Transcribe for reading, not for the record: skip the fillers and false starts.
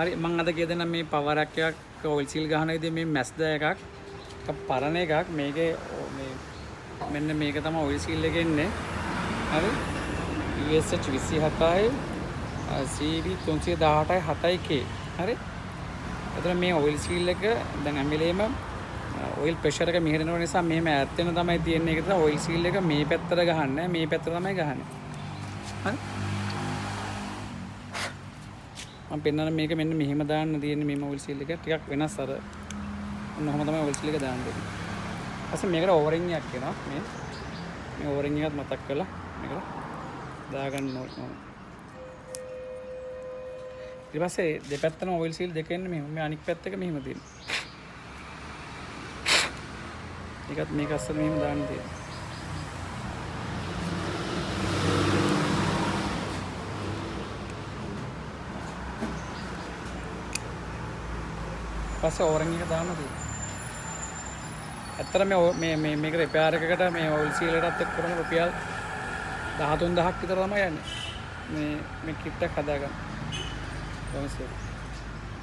හරි මම අද කියදෙන මේ පවර් එකක් ඔයිල් සීල් ගහන විදිහ මේ මැස්ද එකක් පරණ එකක් මේකේ මේ මෙන්න මේක තමයි ඔයිල් සීල් එකේ එන්නේ. හරි USH 27යි CV 318යි 7යි K. හරි එතන මේ ඔයිල් සීල් එක දැන් හැමලේම ඔයිල් ප්‍රෙෂර් එක මෙහෙරන නිසා මෙහෙම ඈත් වෙන තමයි තියෙන්නේ. ඒක තමයි ඔයිල් සීල් එක මේ පැත්තට ගහන්නේ මේ පැත්තට තමයි ගහන්නේ. හරි මම පෙන්නන මේක මෙන්න මෙහෙම දාන්න තියෙන්නේ මේ ඔයිල් සීල් එක ටිකක් වෙනස් අර ඔන්නෝම තමයි ඔයිල් සීල් එක දාන්න දෙන්නේ. ඊපස්සේ මේකට ඕවරින් එකක් එනවා මේ ඕවරින් එකත් මතක් කරලා මේකට දාගන්න ඕනේ. ඊට පස්සේ දෙපැත්තම ඔයිල් සීල් දෙක එන්නේ මෙහෙම මේ අනිත් පැත්ත එක මෙහෙම තියෙනවා. ඒකත් මේක අස්සට මෙහෙම දාන්න තියෙනවා. පස්සේ ඕවරින් එක දාන්න තියෙනවා. ඇත්තට මේ මේක රිපෙයාර් එකකට මේ ඔයිල් සීල් එකටත් එක්කම රුපියල් 13000ක් විතර තමයි යන්නේ. මේ කිට් එක හදාගන්න. කොහොමද